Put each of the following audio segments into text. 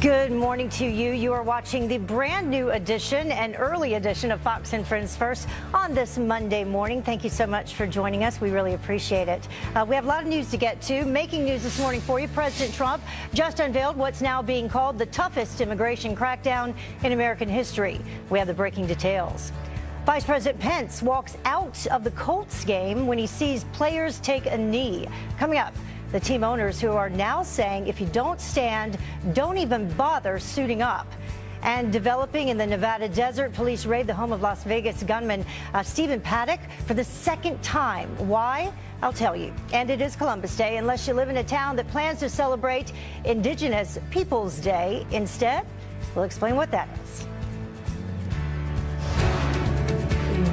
Good morning to you. You are watching the brand new edition and early edition of Fox and Friends First on this Monday morning. Thank you so much for joining us. We really appreciate it. We have a lot of news to get to. Making news this morning for you. President Trump just unveiled what's now being called the toughest immigration crackdown in American history. We have the breaking details. Vice President Pence walks out of the Colts game when he sees players take a knee. Coming up, the team owners who are now saying if you don't stand, don't even bother suiting up. And developing in the Nevada desert, police raid the home of Las Vegas gunman Stephen Paddock for the second time. Why? I'll tell you. And it is Columbus Day, unless you live in a town that plans to celebrate Indigenous Peoples Day instead. We'll explain what that is.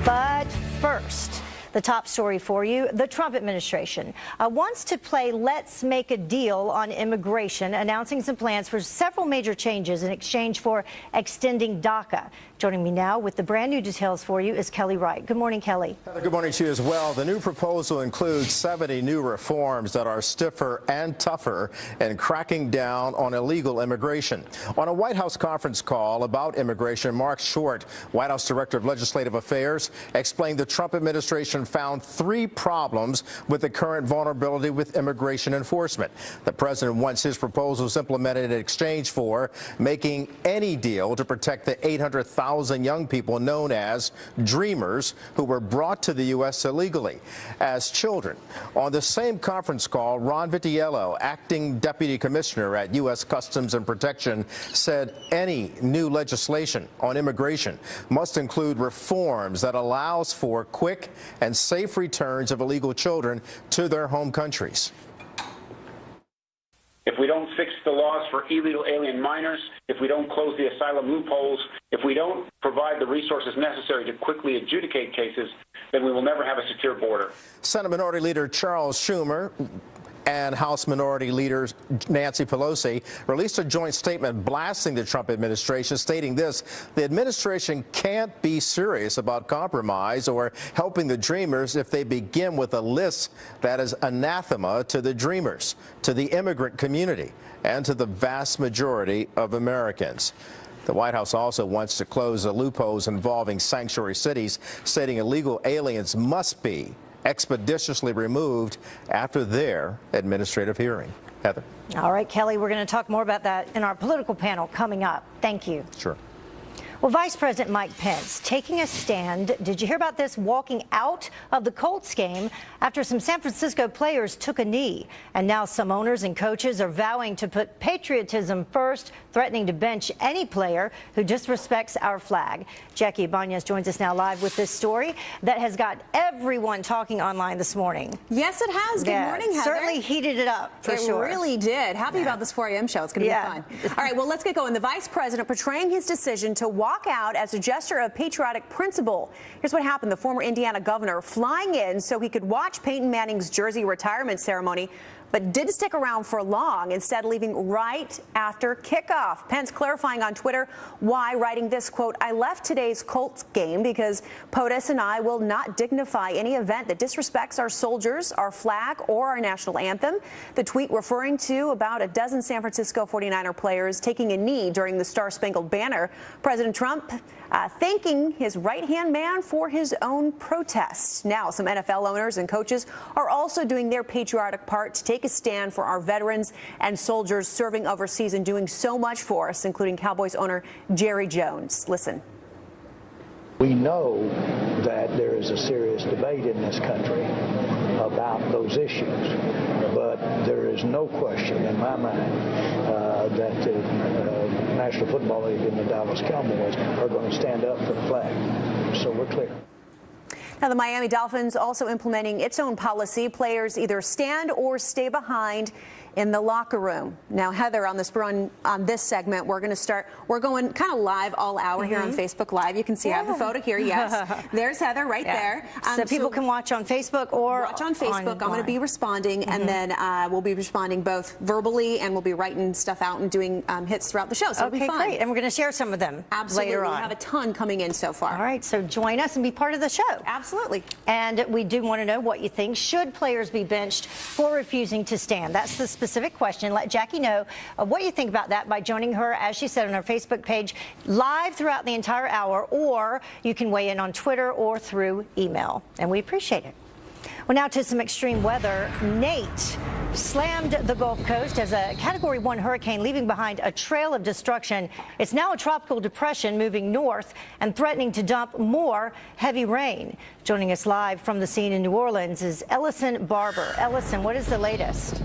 But first, the top story for you. The Trump administration wants to play let's make a deal on immigration, announcing some plans for several major changes in exchange for extending DACA. Joining me now with the brand new details for you is Kelly Wright. Good morning, Kelly. Good morning to you as well. The new proposal includes 70 new reforms that are stiffer and tougher in cracking down on illegal immigration. On a White House conference call about immigration, Mark Short, White House Director of Legislative Affairs, explained the Trump administration found 3 problems with the current vulnerability with immigration enforcement. The president wants his proposals implemented in exchange for making any deal to protect the 800,000 young people known as dreamers who were brought to the U.S. illegally as children. On the same conference call, Ron Vitiello, acting deputy commissioner at U.S. Customs and Protection, said any new legislation on immigration must include reforms that allows for quick and safe returns of illegal children to their home countries. If we don't fix the laws for illegal alien minors, if we don't close the asylum loopholes, if we don't provide the resources necessary to quickly adjudicate cases, then we will never have a secure border. Senate Minority Leader Charles Schumer and House Minority Leader Nancy Pelosi released a joint statement blasting the Trump administration, stating this: the administration can't be serious about compromise or helping the dreamers if they begin with a list that is anathema to the dreamers, to the immigrant community, and to the vast majority of Americans. The White House also wants to close the loopholes involving sanctuary cities, stating illegal aliens must be expeditiously removed after their administrative hearing. Heather. All right, Kelly, we're going to talk more about that in our political panel coming up. Thank you. Sure. Well, Vice President Mike Pence taking a stand. Did you hear about this? Walking out of the Colts game after some San Francisco players took a knee. And now some owners and coaches are vowing to put patriotism first, threatening to bench any player who disrespects our flag. Jackie Ibanez joins us now live with this story that has got everyone talking online this morning. Yes, it has. Good morning, Heather. Certainly heated it up, for sure. It really did. Happy about this 4 a.m. show. It's going to be fun. All right, well, let's get going. The vice president portraying his decision to walk out as a gesture of patriotic principle. Here's what happened. The former Indiana governor flying in so he could watch Peyton Manning's jersey retirement ceremony, but didn't stick around for long, instead leaving right after kickoff. Pence clarifying on Twitter why, writing this, quote, "I left today's Colts game because POTUS and I will not dignify any event that disrespects our soldiers, our flag, or our national anthem." The tweet referring to about a dozen San Francisco 49er players taking a knee during the Star-Spangled Banner. President Trump thanking his right-hand man for his own protest. Now, some NFL owners and coaches are also doing their patriotic part to take a stand for our veterans and soldiers serving overseas and doing so much for us, including Cowboys owner Jerry Jones. Listen. We know that there is a serious debate in this country about those issues, but there is no question in my mind that the National Football League and the Dallas Cowboys are going to stand up for the flag. So we're clear. Now, the Miami Dolphins also implementing its own policy. Players either stand or stay behind in the locker room. Now, Heather, on this segment, we're going kind of live all hour here on Facebook Live. You can see I have the photo here. Yes, there's Heather right there. So people can watch on Facebook or watch on Facebook. I'm going to be responding, and then we'll be responding both verbally, and we'll be writing stuff out and doing hits throughout the show. So it'll be fun. Great. And we're going to share some of them later on. We have a ton coming in so far. All right, so join us and be part of the show. Absolutely. And we do want to know what you think. Should players be benched for refusing to stand? That's the specific question. Let Jackie know what you think about that by joining her, as she said, on her Facebook page, live throughout the entire hour, or you can weigh in on Twitter or through email, and we appreciate it. Well, now to some extreme weather. Nate slammed the Gulf Coast as a Category 1 hurricane, leaving behind a trail of destruction. It's now a tropical depression moving north and threatening to dump more heavy rain. Joining us live from the scene in New Orleans is Ellison Barber. Ellison, what is the latest?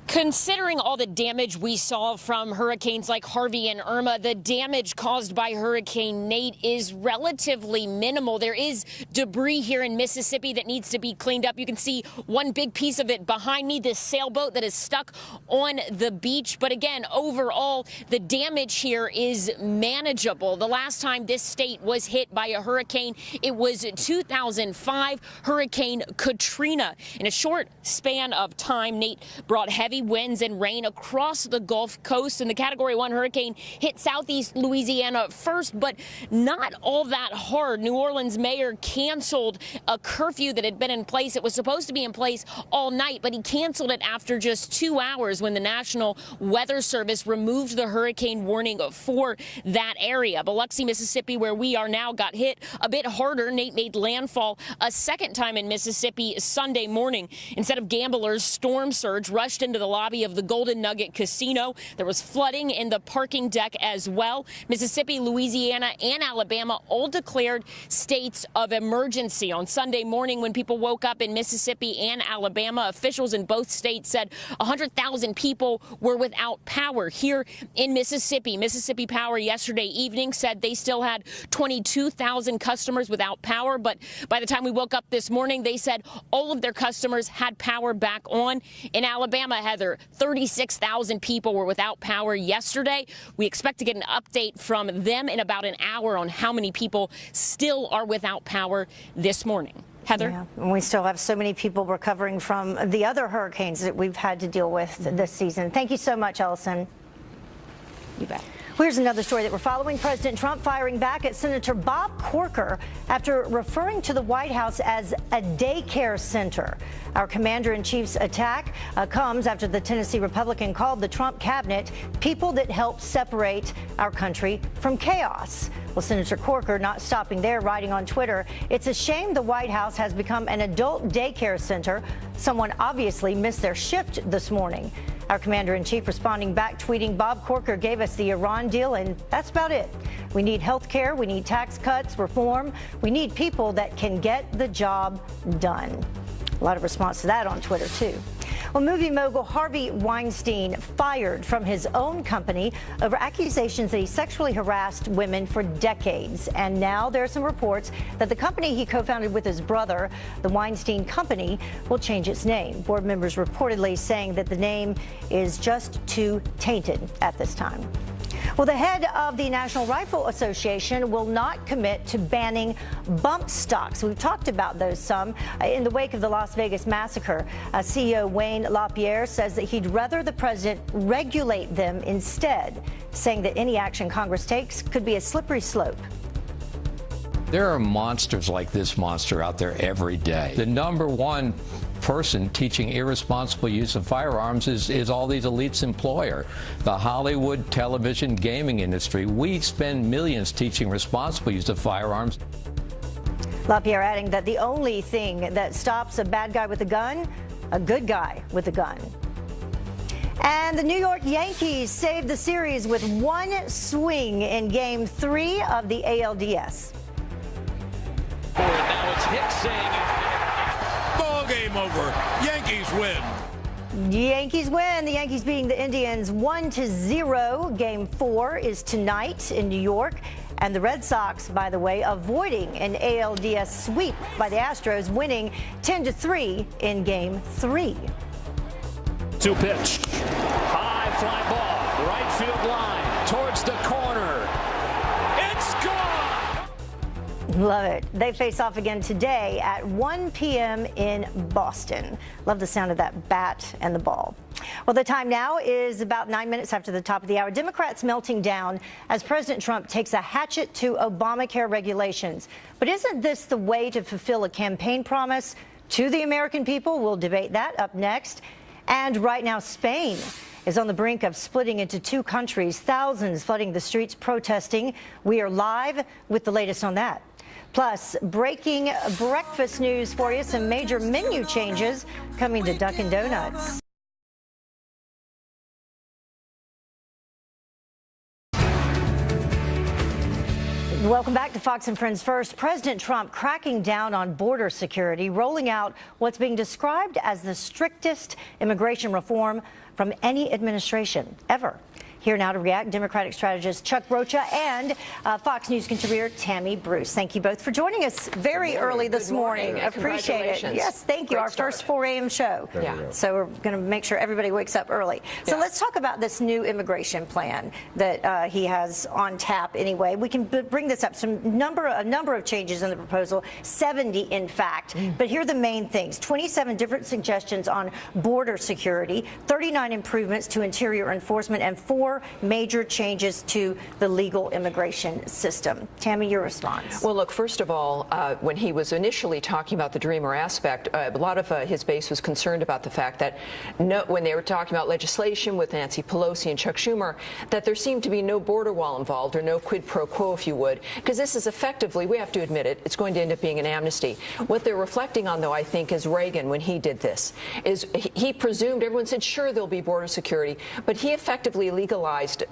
Considering all the damage we saw from hurricanes like Harvey and Irma, the damage caused by Hurricane Nate is relatively minimal. There is debris here in Mississippi that needs to be cleaned up. You can see one big piece of it behind me, this sailboat that is stuck on the beach. But again, overall, the damage here is manageable. The last time this state was hit by a hurricane, it was 2005 Hurricane Katrina. In a short span of time, Nate brought heavy winds and rain across the Gulf Coast, and the Category 1 hurricane hit southeast Louisiana first, but not all that hard. New Orleans mayor canceled a curfew that had been in place. It was supposed to be in place all night, but he canceled it after just 2 hours when the National Weather Service removed the hurricane warning for that area. Biloxi, Mississippi, where we are now, got hit a bit harder. Nate made landfall a second time in Mississippi Sunday morning. Instead of gamblers, storm surge rushed into the lobby of the Golden Nugget Casino. There was flooding in the parking deck as well. Mississippi, Louisiana, and Alabama all declared states of emergency. On Sunday morning, when people woke up in Mississippi and Alabama, officials in both states said 100,000 people were without power. Here in Mississippi, Mississippi Power yesterday evening said they still had 22,000 customers without power, but by the time we woke up this morning, they said all of their customers had power back on. In Alabama, Heather, 36,000 people were without power yesterday. We expect to get an update from them in about an hour on how many people still are without power this morning. Heather? Yeah, and we still have so many people recovering from the other hurricanes that we've had to deal with this season. Thank you so much, Ellison. You bet. Here's another story that we're following. President Trump firing back at Senator Bob Corker after referring to the White House as a daycare center. Our commander-in-chief's attack comes after the Tennessee Republican called the Trump cabinet people that help separate our country from chaos. Well, Senator Corker not stopping there, writing on Twitter, "It's a shame the White House has become an adult daycare center. Someone obviously missed their shift this morning." Our commander-in-chief responding back, tweeting, "Bob Corker gave us the Iran deal, and that's about it. We need health care, we need tax cuts, reform. We need people that can get the job done." A lot of response to that on Twitter, too. Well, movie mogul Harvey Weinstein fired from his own company over accusations that he sexually harassed women for decades. And now there are some reports that the company he co-founded with his brother, the Weinstein Company, will change its name. Board members reportedly saying that the name is just too tainted at this time. Well, the head of the National Rifle Association will not commit to banning bump stocks. We've talked about those some in the wake of the Las Vegas massacre. CEO Wayne LaPierre says that he'd rather the president regulate them instead, saying that any action Congress takes could be a slippery slope. There are monsters like this monster out there every day. The number one person teaching irresponsible use of firearms is all these elites' employer, the Hollywood, television, gaming industry. We spend millions teaching responsible use of firearms. LaPierre adding that the only thing that stops a bad guy with a gun, a good guy with a gun. And the New York Yankees saved the series with one swing in Game 3 of the ALDS. Now it's Hicks saying ball game over. Yankees win. Yankees win. The Yankees beating the Indians 1-0. Game 4 is tonight in New York. And the Red Sox, by the way, avoiding an ALDS sweep by the Astros, winning 10-3 in Game 3. 2 pitch. High fly ball. Right field line. Towards the corner. It's gone. Love it. They face off again today at 1 p.m. in Boston. Love the sound of that bat and the ball. Well, the time now is about 9 minutes after the top of the hour. Democrats melting down as President Trump takes a hatchet to Obamacare regulations. But isn't this the way to fulfill a campaign promise to the American people? We'll debate that up next. And right now, Spain is on the brink of splitting into two countries, thousands flooding the streets protesting. We are live with the latest on that. Plus, breaking breakfast news for you, some major menu changes coming to Dunkin' Donuts. Welcome back to Fox and Friends First. President Trump cracking down on border security, rolling out what's being described as the strictest immigration reform from any administration ever. Here now to react, Democratic strategist Chuck Rocha and Fox News contributor Tammy Bruce. Thank you both for joining us very early this morning. Appreciate it. Yes, thank you. Our first 4 a.m. show. So we're going to make sure everybody wakes up early. So let's talk about this new immigration plan that he has on tap anyway. We can bring this up. A number of changes in the proposal, 70 in fact. But here are the main things. 27 different suggestions on border security, 39 improvements to interior enforcement, and 4 major changes to the legal immigration system. Tammy, your response. Well, look, first of all, when he was initially talking about the dreamer aspect, a lot of his base was concerned about the fact that when they were talking about legislation with Nancy Pelosi and Chuck Schumer, that there seemed to be no border wall involved, or no quid pro quo, if you would, because this is effectively, we have to admit it, it's going to end up being an amnesty. What they're reflecting on, though, I think, is Reagan, when he did this, is he presumed, everyone said, sure, there'll be border security, but he effectively legalized,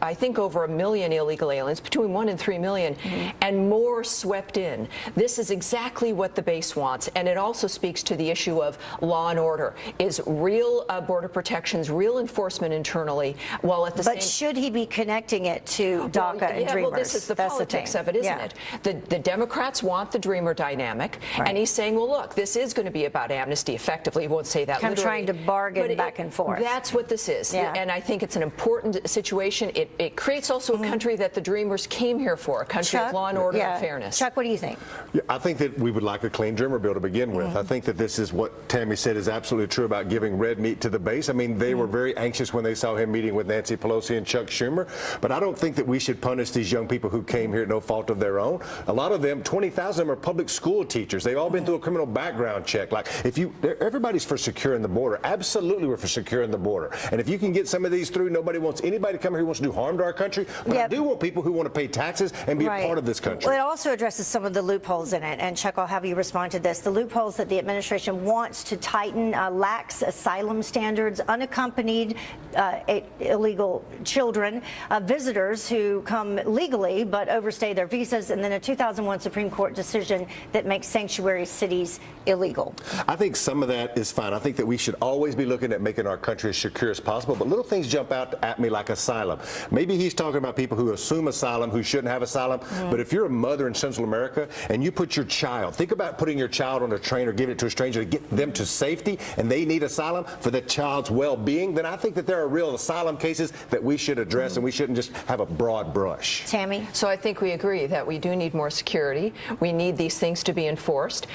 I think, over 1 million illegal aliens, between 1 and 3 million, and more swept in. This is exactly what the base wants, and it also speaks to the issue of law and order, is real border protections, real enforcement internally, while at the same... But should he be connecting it to DACA and Dreamers? Well, this is the politics of it, isn't it? The Democrats want the Dreamer dynamic, and he's saying, well, look, this is going to be about amnesty, effectively. He won't say that literally. Trying to bargain back and forth. That's what this is, and I think it's an important situation. It creates also a country that the Dreamers came here for, a country of law and order and fairness. Chuck, what do you think? Yeah, I think that we would like a clean Dreamer bill to begin with. I think that this is what Tammy said is absolutely true about giving red meat to the base. I mean, they were very anxious when they saw him meeting with Nancy Pelosi and Chuck Schumer, but I don't think that we should punish these young people who came here at no fault of their own. A lot of them, 20,000 of them, are public school teachers. They've all been through a criminal background check. Like, everybody's for securing the border. Absolutely, we're for securing the border. And if you can get some of these through, nobody wants anybody to come here who wants to do harm to our country. But I do want people who want to pay taxes and be a part of this country. Well, it also addresses some of the loopholes in it. And Chuck, I'll have you respond to this. The loopholes that the administration wants to tighten, lax asylum standards, unaccompanied illegal children, visitors who come legally but overstay their visas, and then a 2001 Supreme Court decision that makes sanctuary cities illegal. I think some of that is fine. I think that we should always be looking at making our country as secure as possible, but little things jump out at me like asylum. Maybe he's talking about people who assume asylum, who shouldn't have asylum, but if you're a mother in Central America and you put your child, think about putting your child on a train or giving it to a stranger to get them to safety, and they need asylum for the child's well-being, then I think that there are real asylum cases that we should address, and we shouldn't just have a broad brush. Tammy? So I think we agree that we do need more security. We need these things to be enforced.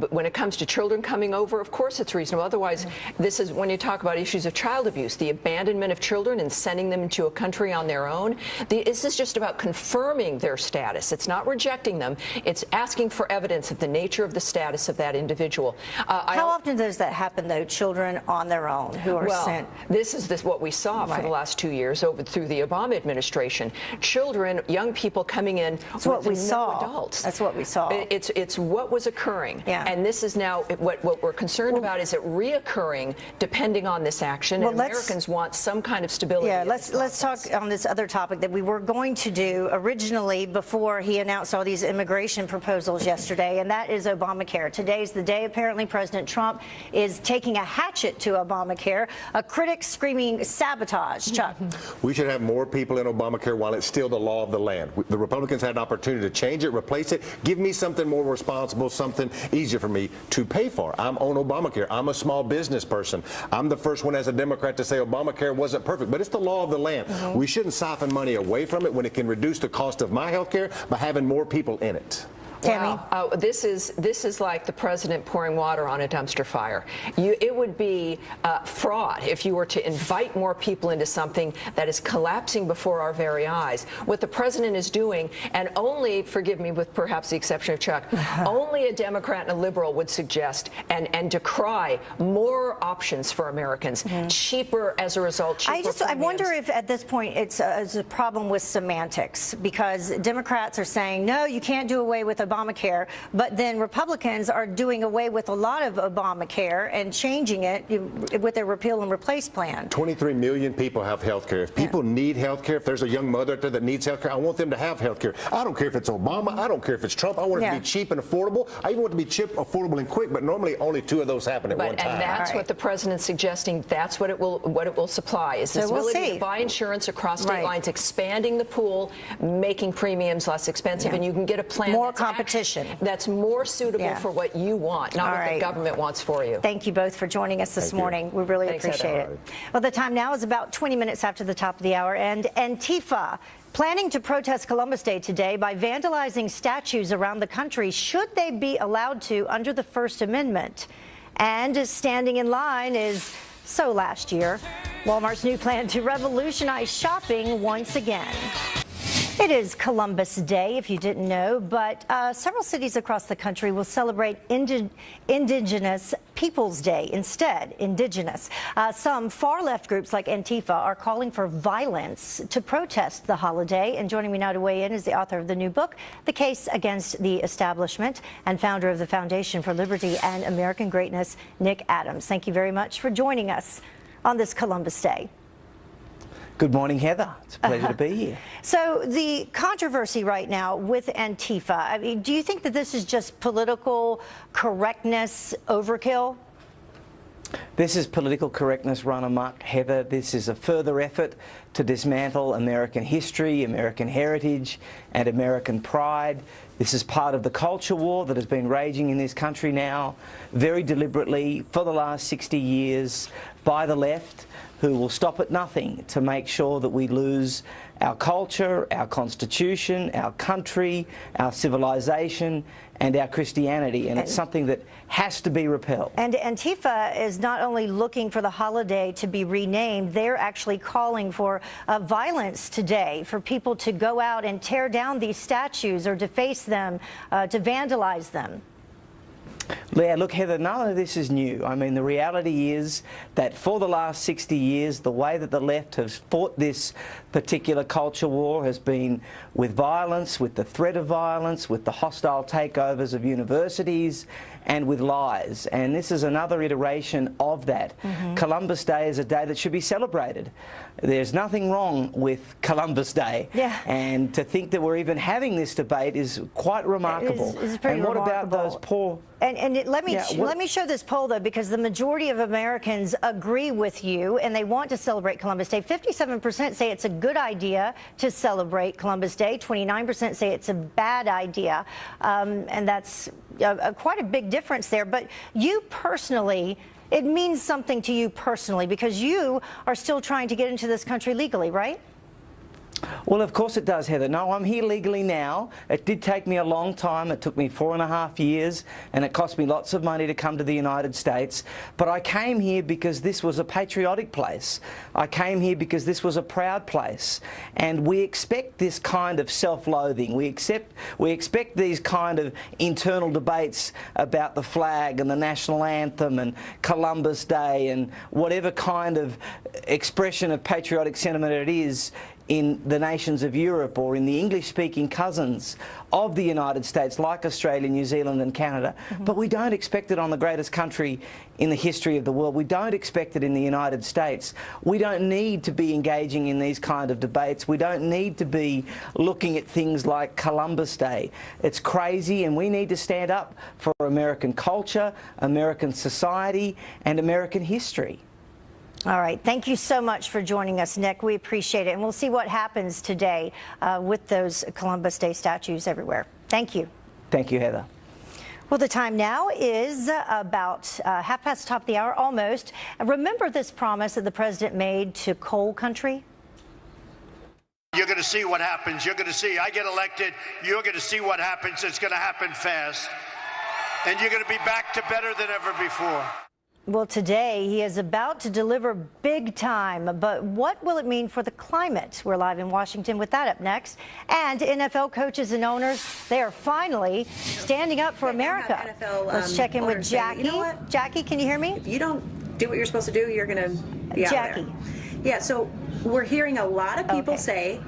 When it comes to children coming over, of course it's reasonable. Otherwise, this is when you talk about issues of child abuse, the abandonment of children and sending them into a country on their own. This is just about confirming their status. It's not rejecting them. It's asking for evidence of the nature of the status of that individual. How often does that happen, though, children on their own who are sent? This is what we saw for the last 2 years through the Obama administration. Children, young people coming in with what we saw. Adults. That's what we saw. It's what was occurring. And this is now what we're concerned about, is it reoccurring depending on this action, and Americans want some kind of stability. Yeah, let's talk on this other topic that we were going to do originally before he announced all these immigration proposals yesterday, and that is Obamacare. Today's the day, apparently, President Trump is taking a hatchet to Obamacare. A critic screaming sabotage. Chuck? We should have more people in Obamacare while it's still the law of the land. The Republicans had an opportunity to change it, replace it, give me something more responsible, something easier for me to pay for. I'm on Obamacare. I'm a small business person. I'm the first one as a Democrat to say Obamacare wasn't perfect, but it's the law of the land. We shouldn't siphon money away from it when it can reduce the cost of my health care by having more people in it. Tammy? Wow. This is like the president pouring water on a dumpster fire. It would be fraud if you were to invite more people into something that is collapsing before our very eyes. What the president is doing, and only, forgive me with perhaps the exception of Chuck, only a Democrat and a liberal would suggest and decry more options for Americans, cheaper as a result. Cheaper I wonder if at this point it's a problem with semantics, because Democrats are saying, no, you can't do away with Obamacare, but then Republicans are doing away with a lot of Obamacare and changing it with their repeal and replace plan. 23 million people have health care. If people need health care, if there's a young mother out there that needs health care, I want them to have health care. I don't care if it's Obama. I don't care if it's Trump. I want it to be cheap and affordable. I even want it to be cheap, affordable, and quick, but normally only 2 of those happen at one time. And that's what the president's suggesting. That's what it will supply, is this ability to buy insurance across state lines, expanding the pool, making premiums less expensive, and you can get a plan more competition that's more suitable for what you want, not what the government wants for you. Thank you both for joining us this morning. We really appreciate it. Well, the time now is about 20 minutes after the top of the hour, and Antifa planning to protest Columbus Day today by vandalizing statues around the country, should they be allowed to under the First Amendment. And standing in line is last year, Walmart's new plan to revolutionize shopping once again. It is Columbus Day, if you didn't know, but several cities across the country will celebrate Indigenous Peoples Day instead. Indigenous. Some far-left groups like Antifa are calling for violence to protest the holiday. And joining me now to weigh in is the author of the new book, The Case Against the Establishment, and founder of the Foundation for Liberty and American Greatness, Nick Adams. Thank you very much for joining us on this Columbus Day. Good morning, Heather. It's a pleasure to be here. So the controversy right now with Antifa, I mean, do you think that this is just political correctness overkill? This is political correctness run amok, Heather. This is a further effort to dismantle American history, American heritage, and American pride. This is part of the culture war that has been raging in this country now very deliberately for the last 60 years by the left, who will stop at nothing to make sure that we lose our culture, our constitution, our country, our civilization, and our Christianity. And it's something that has to be repelled. And Antifa is not only looking for the holiday to be renamed, they're actually calling for violence today, for people to go out and tear down these statues or deface them, to vandalize them. Yeah, look, Heather, none of this is new. I mean, the reality is that for the last 60 years, the way that the left has fought this particular culture war has been with violence, with the threat of violence, with the hostile takeovers of universities, and with lies. And this is another iteration of that. Columbus Day is a day that should be celebrated. There's nothing wrong with Columbus Day. And to think that we're even having this debate is quite remarkable. It's pretty and what remarkable. about those poor... Let me show this poll, though, because the majority of Americans agree with you, and they want to celebrate Columbus Day. 57% say it's a good idea to celebrate Columbus Day. 29% say it's a bad idea, and that's quite a big difference there. But you personally, it means something to you personally, because you are still trying to get into this country legally, right? Well, of course it does, Heather. No, I'm here legally now. It did take me a long time. It took me 4.5 years, and it cost me lots of money to come to the United States. But I came here because this was a patriotic place. I came here because this was a proud place. And we expect this kind of self-loathing. We expect these kind of internal debates about the flag and the national anthem and Columbus Day and whatever kind of expression of patriotic sentiment it is in the nations of Europe or in the English-speaking cousins of the United States, like Australia, New Zealand and Canada. But we don't expect it on the greatest country in the history of the world. We don't expect it in the United States. We don't need to be engaging in these kind of debates. We don't need to be looking at things like Columbus Day. It's crazy, and we need to stand up for American culture, American society and American history. All right. Thank you so much for joining us, Nick. We appreciate it. And we'll see what happens today with those Columbus Day statues everywhere. Thank you. Thank you, Heather. Well, the time now is about half past top of the hour, almost. Remember this promise that the president made to coal country? You're going to see what happens. You're going to see. I get elected. You're going to see what happens. It's going to happen fast. And you're going to be back to better than ever before. Well, today he is about to deliver big time, but what will it mean for the climate? We're live in Washington with that up next. And NFL coaches and owners, they are finally standing up for America. Let's check in with Jackie. You know what? Jackie, can you hear me? If you don't do what you're supposed to do, you're going to be out Jackie. there. Yeah, so we're hearing a lot of people say,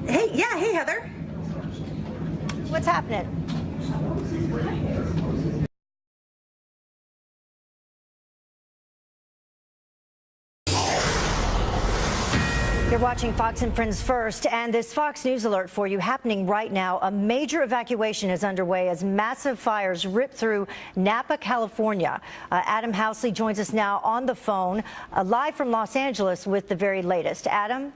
hey, Heather. What's happening? You're watching Fox and Friends First, and this Fox News alert for you happening right now. A major evacuation is underway as massive fires rip through Napa, California. Adam Housley joins us now on the phone, live from Los Angeles with the very latest. Adam?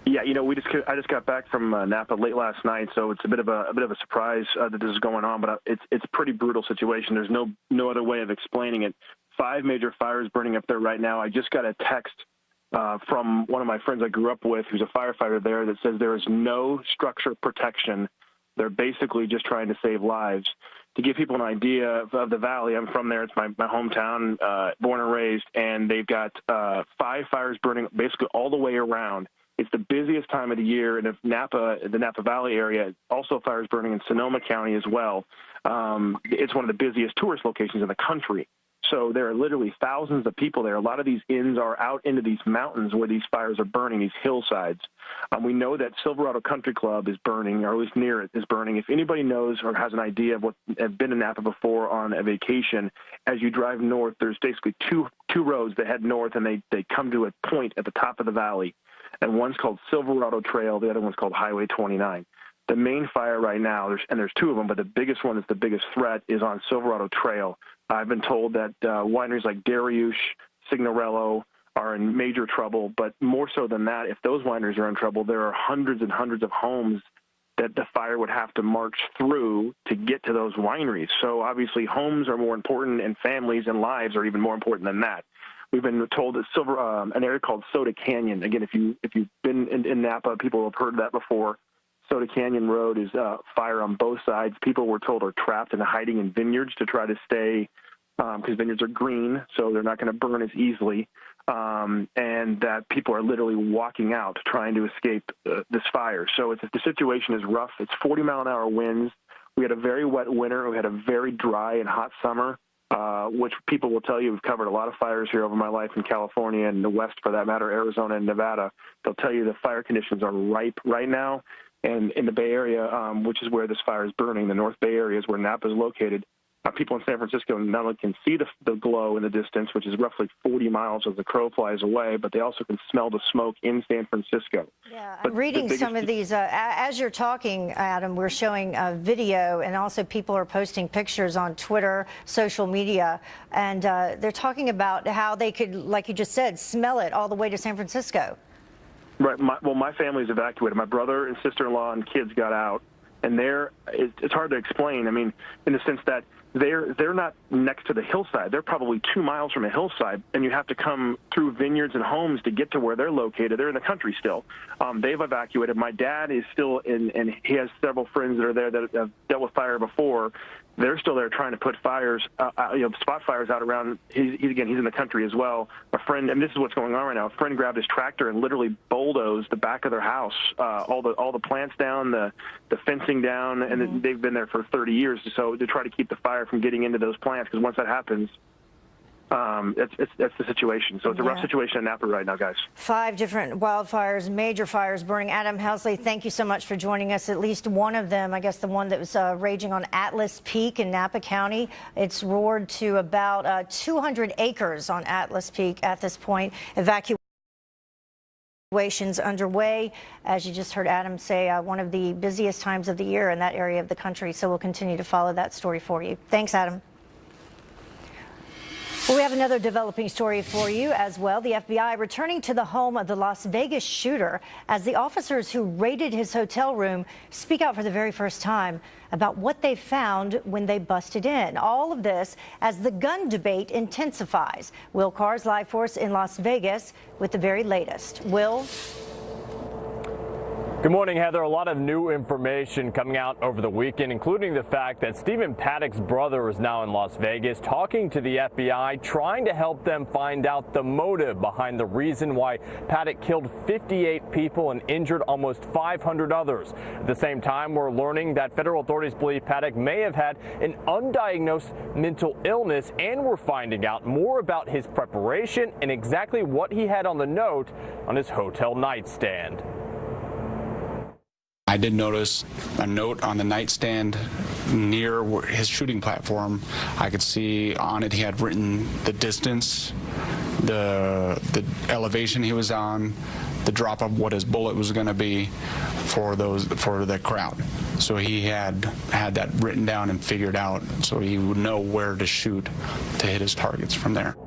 Yeah, you know, I just got back from Napa late last night, so it's a bit of a surprise that this is going on. But it's a pretty brutal situation. There's no other way of explaining it. 5 major fires burning up there right now. I just got a text from one of my friends I grew up with, who's a firefighter there, that says there is no structure protection. They're basically just trying to save lives. To give people an idea of the valley, I'm from there. It's my hometown, born and raised, and they've got 5 fires burning basically all the way around. It's the busiest time of the year, and if the Napa Valley area, also fires burning in Sonoma County as well. It's one of the busiest tourist locations in the country. So there are literally thousands of people there. A lot of these inns are out into these mountains where these fires are burning, these hillsides. We know that Silverado Country Club is burning, or at least near it is burning. If anybody knows or has an idea of what have been in Napa before on a vacation, as you drive north, there's basically two roads that head north, and they come to a point at the top of the valley. And one's called Silverado Trail. The other one's called Highway 29. The main fire right now, there's 2 of them, but the biggest one that's the biggest threat is on Silverado Trail. I've been told that wineries like Dariouche, Signorello are in major trouble, but more so than that, if those wineries are in trouble, there are hundreds and hundreds of homes that the fire would have to march through to get to those wineries. So obviously homes are more important, and families and lives are even more important than that. We've been told that an area called Soda Canyon, again, if you've been in Napa, people have heard that before. Soda Canyon Road is fire on both sides. People, we're told, are trapped and hiding in vineyards to try to stay, because vineyards are green, so they're not going to burn as easily, and that people are literally walking out trying to escape this fire. So the situation is rough. It's 40-mile-an-hour winds. We had a very wet winter. We had a very dry and hot summer, which people will tell you. We've covered a lot of fires here over my life in California and the West, for that matter, Arizona and Nevada. They'll tell you the fire conditions are ripe right now. And in the Bay Area, which is where this fire is burning, the North Bay area is where Napa is located. People in San Francisco not only can see the glow in the distance, which is roughly 40 miles as the crow flies away, but they also can smell the smoke in San Francisco. Yeah, I'm reading some of these. As you're talking, Adam, we're showing video, and also people are posting pictures on Twitter, social media, and they're talking about how they could, like you just said, smell it all the way to San Francisco. Right. My family's evacuated. My brother and sister-in-law and kids got out, and it's hard to explain. I mean, in the sense that they're not next to the hillside. They're probably 2 miles from a hillside, and you have to come through vineyards and homes to get to where they're located. They're in the country still. They've evacuated. My dad is still in, and he has several friends that are there that have dealt with fire before. They're still there trying to put fires, spot fires out around. He's in the country as well. A friend, and this is what's going on right now. A friend grabbed his tractor and literally bulldozed the back of their house, all the plants down, the fencing down, and they've been there for 30 years. So to try to keep the fire from getting into those plants, because once that happens, that's the situation. So it's a rough situation in Napa right now, guys. 5 different wildfires, major fires burning. Adam Housley, thank you so much for joining us. At least one of them, I guess the one that was raging on Atlas Peak in Napa County, it's roared to about 200 acres on Atlas Peak at this point. Evacuations underway. As you just heard Adam say, one of the busiest times of the year in that area of the country. So we'll continue to follow that story for you. Thanks, Adam. Well, we have another developing story for you as well. The FBI returning to the home of the Las Vegas shooter as the officers who raided his hotel room speak out for the very first time about what they found when they busted in. All of this as the gun debate intensifies. Will Carr's live for us in Las Vegas with the very latest. Will? Good morning, Heather. A lot of new information coming out over the weekend, including the fact that Stephen Paddock's brother is now in Las Vegas talking to the FBI, trying to help them find out the motive behind the reason why Paddock killed 58 people and injured almost 500 others. At the same time, we're learning that federal authorities believe Paddock may have had an undiagnosed mental illness, and we're finding out more about his preparation and exactly what he had on the note on his hotel nightstand. I did notice a note on the nightstand near his shooting platform. I could see on it he had written the distance, the elevation he was on, the drop of what his bullet was going to be for the crowd. So he had that written down and figured out, so he would know where to shoot to hit his targets from there.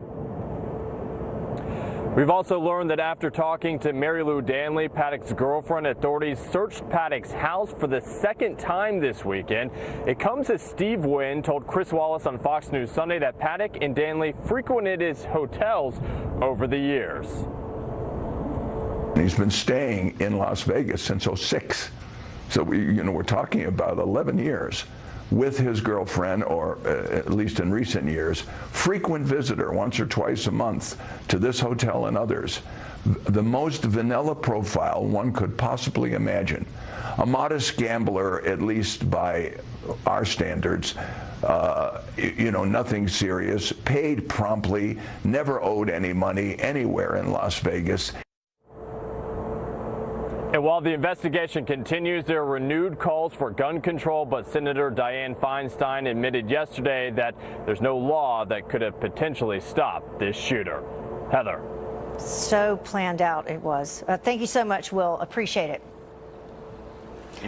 We've also learned that after talking to Mary Lou Danley, Paddock's girlfriend, authorities searched Paddock's house for the second time this weekend. It comes as Steve Wynn told Chris Wallace on Fox News Sunday that Paddock and Danley frequented his hotels over the years. He's been staying in Las Vegas since '06. So we're talking about 11 years with his girlfriend, or at least in recent years, frequent visitor once or twice a month to this hotel and others. The most vanilla profile one could possibly imagine. A modest gambler, at least by our standards, nothing serious, paid promptly, never owed any money anywhere in Las Vegas. And while the investigation continues, there are renewed calls for gun control, but Senator Dianne Feinstein admitted yesterday that there's no law that could have potentially stopped this shooter. Heather. So planned out it was. Thank you so much, Will. Appreciate it.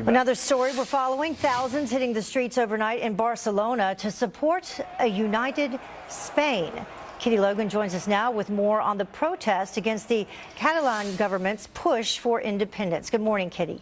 Another story we're following, thousands hitting the streets overnight in Barcelona to support a united Spain. Kitty Logan joins us now with more on the protest against the Catalan government's push for independence. Good morning, Kitty.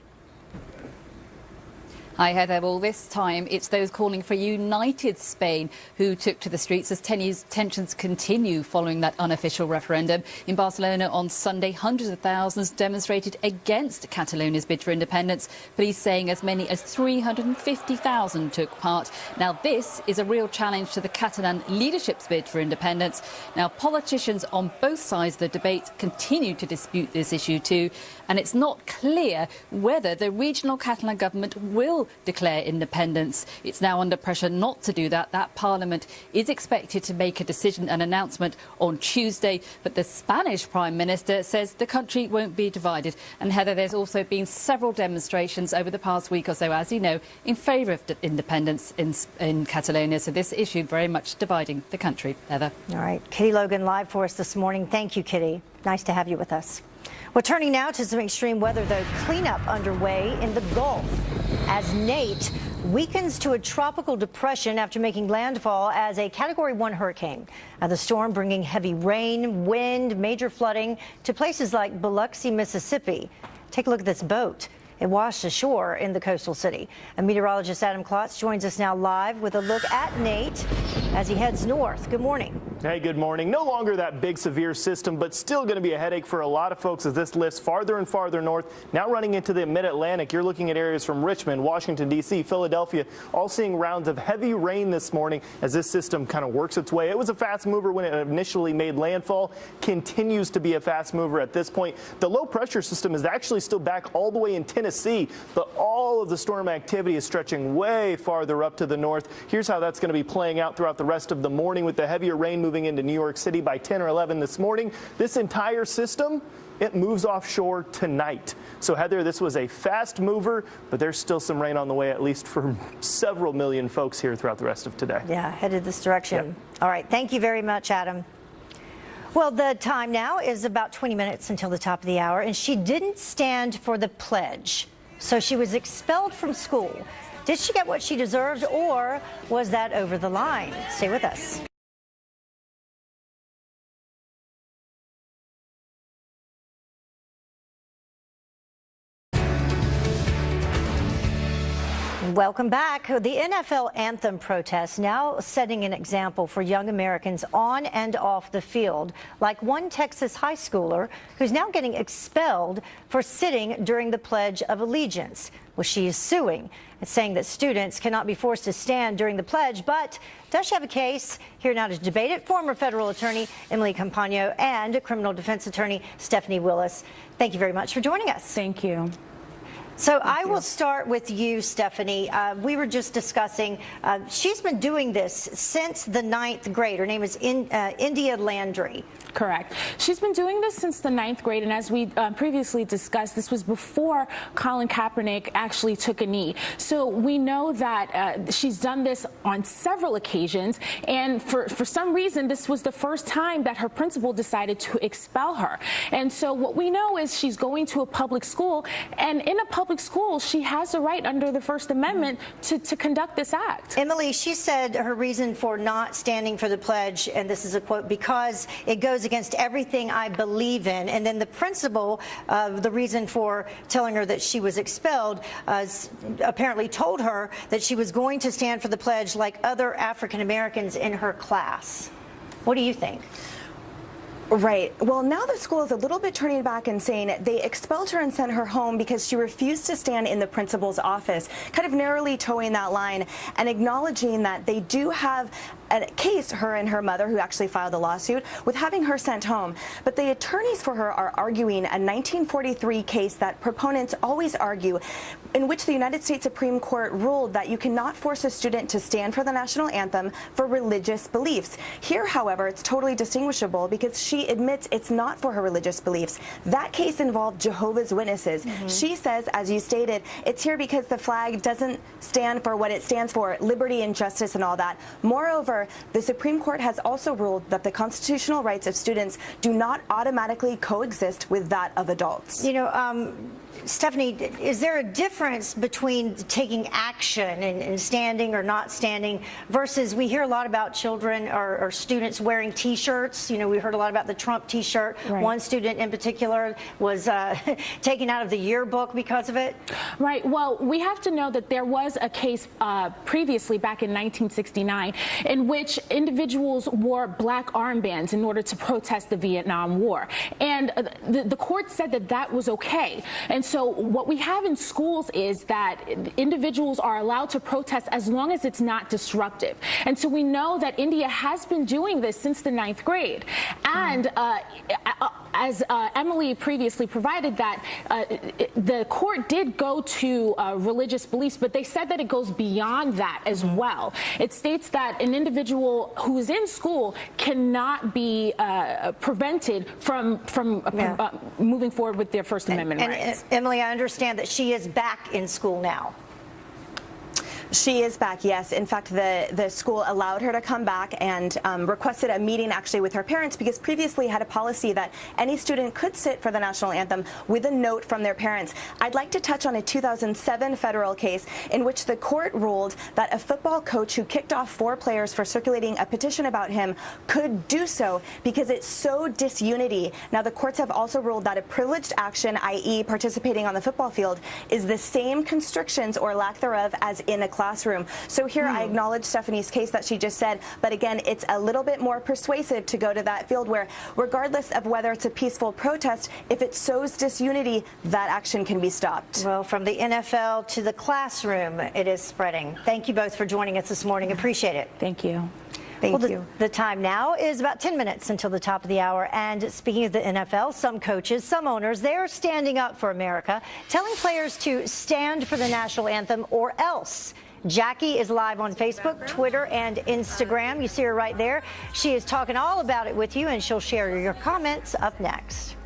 Hi, Heather. Well, this time it's those calling for a united Spain who took to the streets as tensions continue following that unofficial referendum. In Barcelona on Sunday, hundreds of thousands demonstrated against Catalonia's bid for independence, police saying as many as 350,000 took part. Now, this is a real challenge to the Catalan leadership's bid for independence. Now, politicians on both sides of the debate continue to dispute this issue too, and it's not clear whether the regional Catalan government will declare independence. It's now under pressure not to do that. That parliament is expected to make a decision, an announcement on Tuesday, but the Spanish Prime Minister says the country won't be divided. And Heather, there's also been several demonstrations over the past week or so, as you know, in favour of independence in Catalonia. So this issue very much dividing the country. Heather. All right. Kitty Logan live for us this morning. Thank you, Kitty. Nice to have you with us. Well, turning now to some extreme weather, though, cleanup underway in the Gulf as Nate weakens to a tropical depression after making landfall as a Category 1 hurricane. The storm bringing heavy rain, wind, major flooding to places like Biloxi, Mississippi. Take a look at this boat. It washed ashore in the coastal city. And meteorologist Adam Klotz joins us now live with a look at Nate as he heads north. Good morning. Hey, good morning. No longer that big severe system, but still going to be a headache for a lot of folks as this lifts farther and farther north. Now running into the mid-Atlantic, you're looking at areas from Richmond, Washington, D.C., Philadelphia, all seeing rounds of heavy rain this morning as this system kind of works its way. It was a fast mover when it initially made landfall, continues to be a fast mover at this point. The low pressure system is actually still back all the way in Tennessee, but all of the storm activity is stretching way farther up to the north. Here's how that's going to be playing out throughout the rest of the morning with the heavier rain moving into New York City by 10 or 11 this morning. This entire system, it moves offshore tonight. So, Heather, this was a fast mover, but there's still some rain on the way, at least for several million folks here throughout the rest of today. Yeah, headed this direction. Yep. All right. Thank you very much, Adam. Well, the time now is about 20 minutes until the top of the hour, and she didn't stand for the pledge. So she was expelled from school. Did she get what she deserved, or was that over the line? Stay with us. Welcome back. The NFL anthem protest now setting an example for young Americans on and off the field, like one Texas high schooler who's now getting expelled for sitting during the Pledge of Allegiance. Well, she is suing and saying that students cannot be forced to stand during the pledge, but does she have a case? Here now to debate it, former federal attorney Emily Campagno and criminal defense attorney Stephanie Willis. Thank you very much for joining us. Thank you. So I will start with you, Stephanie. We were just discussing, she's been doing this since the 9th grade. Her name is India Landry. Correct. She's been doing this since the 9th grade, and as we previously discussed, this was before Colin Kaepernick actually took a knee. So we know that she's done this on several occasions, and for some reason, this was the first time that her principal decided to expel her. And so what we know is she's going to a public school, and in a public school, she has the right under the First Amendment to conduct this act. Emily, she said her reason for not standing for the pledge, and this is a quote, because it goes against everything I believe in. And then the principal, the reason for telling her that she was expelled, apparently told her that she was going to stand for the pledge like other African Americans in her class. What do you think? Right. Well, now the school is a little bit turning back and saying they expelled her and sent her home because she refused to stand in the principal's office, kind of narrowly towing that line and acknowledging that they do have a case, her and her mother, who actually filed a lawsuit, with having her sent home. But the attorneys for her are arguing a 1943 case that proponents always argue, in which the United States Supreme Court ruled that you cannot force a student to stand for the national anthem for religious beliefs. Here, however, it's totally distinguishable because she admits it's not for her religious beliefs. That case involved Jehovah's Witnesses. She says, as you stated, it's here because the flag doesn't stand for what it stands for, liberty and justice and all that. Moreover, the Supreme Court has also ruled that the constitutional rights of students do not automatically coexist with that of adults. You know, Stephanie, is there a difference between taking action and standing or not standing versus we hear a lot about children or students wearing T-shirts? You know, we heard a lot about the Trump T-shirt. Right. One student in particular was taken out of the yearbook because of it. Right. Well, we have to know that there was a case previously back in 1969 in which individuals wore black armbands in order to protest the Vietnam War. And the court said that that was okay. And so what we have in schools is that individuals are allowed to protest as long as it's not disruptive. And so we know that India has been doing this since the 9th grade. And as Emily previously provided that, the court did go to religious beliefs, but they said that it goes beyond that as well. It states that an individual who is in school cannot be prevented from moving forward with their First Amendment rights. Emily, I understand that she is back in school now. She is back, yes. In fact, the school allowed her to come back and requested a meeting actually with her parents because previously had a policy that any student could sit for the national anthem with a note from their parents. I'd like to touch on a 2007 federal case in which the court ruled that a football coach who kicked off 4 players for circulating a petition about him could do so because it sowed disunity. Now, the courts have also ruled that a privileged action, i.e. participating on the football field, is the same constrictions or lack thereof as in a classroom. So here I acknowledge Stephanie's case that she just said, but again, it's a little bit more persuasive to go to that field where, regardless of whether it's a peaceful protest, if it sows disunity, that action can be stopped. Well, from the NFL to the classroom, it is spreading. Thank you both for joining us this morning. Appreciate it. Thank you. Thank you. The time now is about 10 minutes until the top of the hour. And speaking of the NFL, some coaches, some owners, they're standing up for America, telling players to stand for the national anthem or else. Jackie is live on Facebook, Twitter, and Instagram. You see her right there. She is talking all about it with you, and she'll share your comments up next.